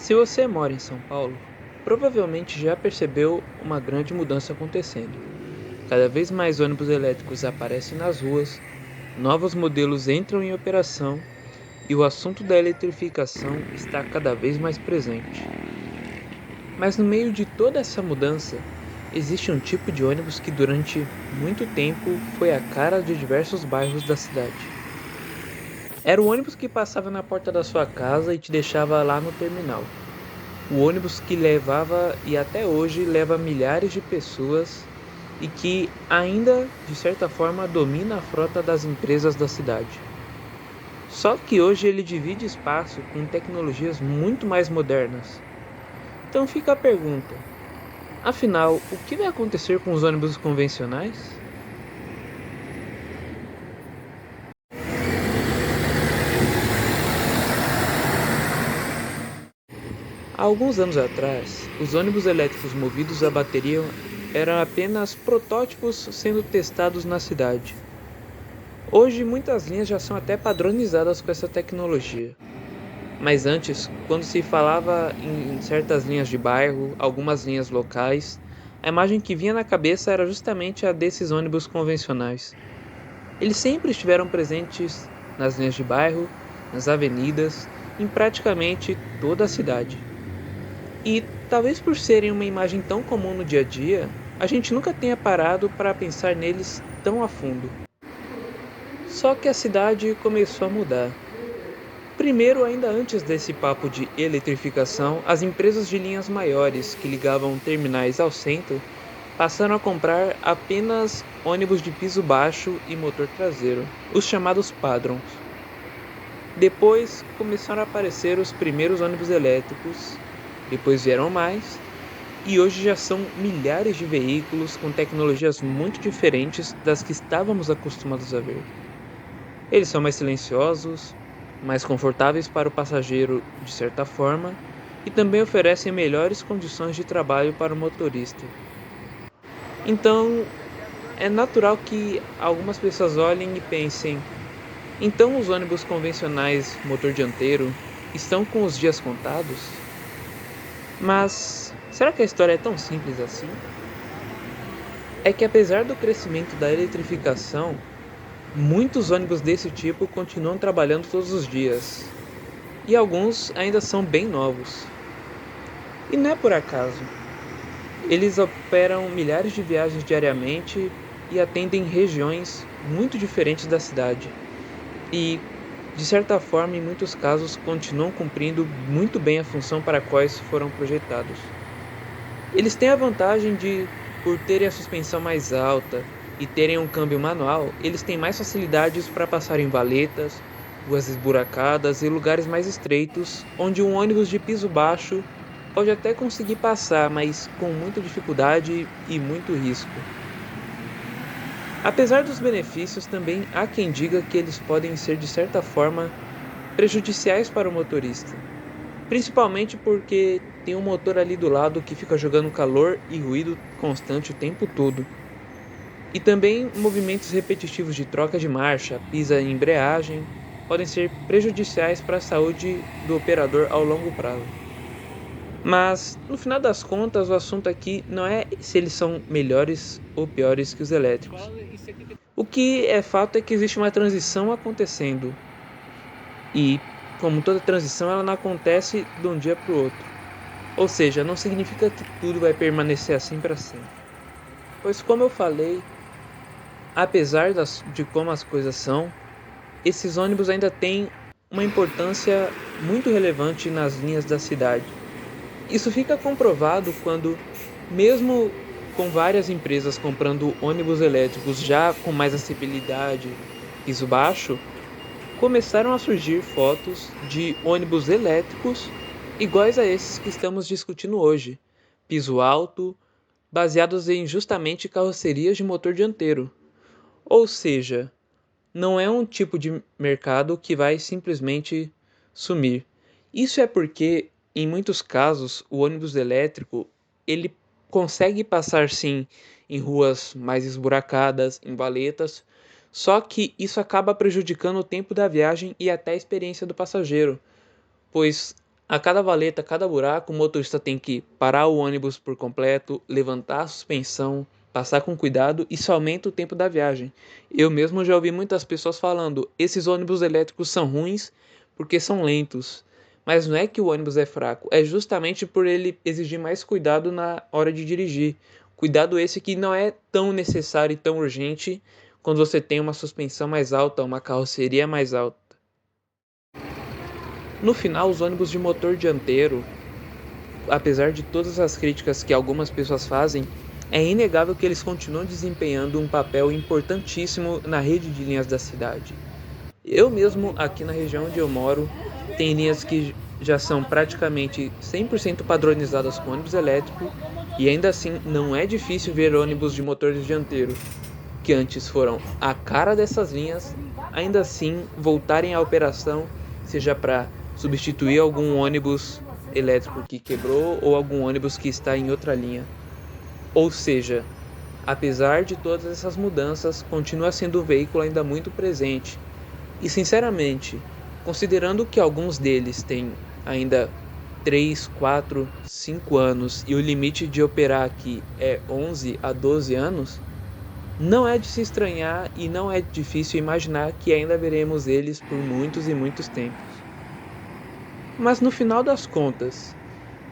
Se você mora em São Paulo, provavelmente já percebeu uma grande mudança acontecendo. Cada vez mais ônibus elétricos aparecem nas ruas, novos modelos entram em operação e o assunto da eletrificação está cada vez mais presente. Mas no meio de toda essa mudança, existe um tipo de ônibus que durante muito tempo foi a cara de diversos bairros da cidade. Era o ônibus que passava na porta da sua casa e te deixava lá no terminal. O ônibus que levava e até hoje leva milhares de pessoas e que ainda, de certa forma, domina a frota das empresas da cidade. Só que hoje ele divide espaço com tecnologias muito mais modernas. Então fica a pergunta: afinal, o que vai acontecer com os ônibus convencionais? Há alguns anos atrás, os ônibus elétricos movidos a bateria eram apenas protótipos sendo testados na cidade. Hoje, muitas linhas já são até padronizadas com essa tecnologia. Mas antes, quando se falava em certas linhas de bairro, algumas linhas locais, a imagem que vinha na cabeça era justamente a desses ônibus convencionais. Eles sempre estiveram presentes nas linhas de bairro, nas avenidas, em praticamente toda a cidade. E talvez por serem uma imagem tão comum no dia a dia, a gente nunca tenha parado para pensar neles tão a fundo. Só que a cidade começou a mudar. Primeiro, ainda antes desse papo de eletrificação, as empresas de linhas maiores que ligavam terminais ao centro passaram a comprar apenas ônibus de piso baixo e motor traseiro, os chamados padrons. Depois começaram a aparecer os primeiros ônibus elétricos, depois vieram mais, e hoje já são milhares de veículos com tecnologias muito diferentes das que estávamos acostumados a ver. Eles são mais silenciosos, mais confortáveis para o passageiro de certa forma e também oferecem melhores condições de trabalho para o motorista. Então, é natural que algumas pessoas olhem e pensem: então os ônibus convencionais motor dianteiro estão com os dias contados? Mas será que a história é tão simples assim? É que apesar do crescimento da eletrificação, muitos ônibus desse tipo continuam trabalhando todos os dias, e alguns ainda são bem novos. E não é por acaso. Eles operam milhares de viagens diariamente e atendem regiões muito diferentes da cidade. E, de certa forma, em muitos casos, continuam cumprindo muito bem a função para a quais foram projetados. Eles têm a vantagem de, por terem a suspensão mais alta e terem um câmbio manual, eles têm mais facilidades para passar em valetas, ruas esburacadas e lugares mais estreitos, onde um ônibus de piso baixo pode até conseguir passar, mas com muita dificuldade e muito risco. Apesar dos benefícios, também há quem diga que eles podem ser de certa forma prejudiciais para o motorista, principalmente porque tem um motor ali do lado que fica jogando calor e ruído constante o tempo todo. E também movimentos repetitivos de troca de marcha, pisa e embreagem podem ser prejudiciais para a saúde do operador ao longo prazo. Mas, no final das contas, o assunto aqui não é se eles são melhores ou piores que os elétricos. O que é fato é que existe uma transição acontecendo. E, como toda transição, ela não acontece de um dia para o outro. Ou seja, não significa que tudo vai permanecer assim para sempre. Pois, como eu falei, apesar de como as coisas são, esses ônibus ainda têm uma importância muito relevante nas linhas da cidade. Isso fica comprovado quando, mesmo com várias empresas comprando ônibus elétricos já com mais acessibilidade, piso baixo, começaram a surgir fotos de ônibus elétricos iguais a esses que estamos discutindo hoje, piso alto, baseados em justamente carrocerias de motor dianteiro. Ou seja, não é um tipo de mercado que vai simplesmente sumir. Isso é porque, em muitos casos, o ônibus elétrico ele consegue passar sim em ruas mais esburacadas, em valetas, só que isso acaba prejudicando o tempo da viagem e até a experiência do passageiro, pois A cada valeta, a cada buraco, o motorista tem que parar o ônibus por completo, levantar a suspensão, passar com cuidado, e isso aumenta o tempo da viagem. Eu mesmo já ouvi muitas pessoas falando: esses ônibus elétricos são ruins porque são lentos. Mas não é que o ônibus é fraco, é justamente por ele exigir mais cuidado na hora de dirigir. Cuidado esse que não é tão necessário e tão urgente quando você tem uma suspensão mais alta, uma carroceria mais alta. No final, os ônibus de motor dianteiro, apesar de todas as críticas que algumas pessoas fazem, é inegável que eles continuam desempenhando um papel importantíssimo na rede de linhas da cidade. Eu mesmo, aqui na região onde eu moro, tem linhas que já são praticamente 100% padronizadas com ônibus elétrico, e ainda assim não é difícil ver ônibus de motores dianteiros, que antes foram a cara dessas linhas, ainda assim voltarem à operação, seja para substituir algum ônibus elétrico que quebrou ou algum ônibus que está em outra linha. Ou seja, apesar de todas essas mudanças, continua sendo um veículo ainda muito presente. E sinceramente, considerando que alguns deles têm ainda 3, 4, 5 anos e o limite de operar aqui é 11 a 12 anos, não é de se estranhar e não é difícil imaginar que ainda veremos eles por muitos e muitos tempos. Mas no final das contas,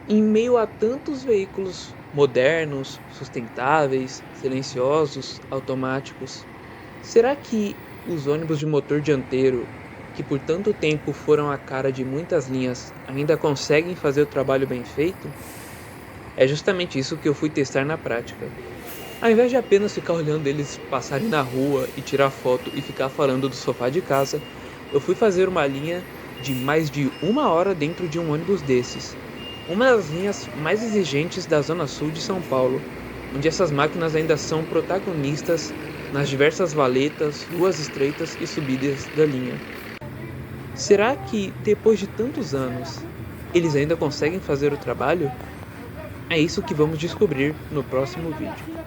em meio a tantos veículos modernos, sustentáveis, silenciosos, automáticos, será que os ônibus de motor dianteiro, que por tanto tempo foram a cara de muitas linhas, ainda conseguem fazer o trabalho bem feito? É justamente isso que eu fui testar na prática. Ao invés de apenas ficar olhando eles passarem na rua e tirar foto e ficar falando do sofá de casa, eu fui fazer uma linha de mais de 1 hora dentro de um ônibus desses. Uma das linhas mais exigentes da zona sul de São Paulo, onde essas máquinas ainda são protagonistas nas diversas valetas, ruas estreitas e subidas da linha. Será que, depois de tantos anos, eles ainda conseguem fazer o trabalho? É isso que vamos descobrir no próximo vídeo.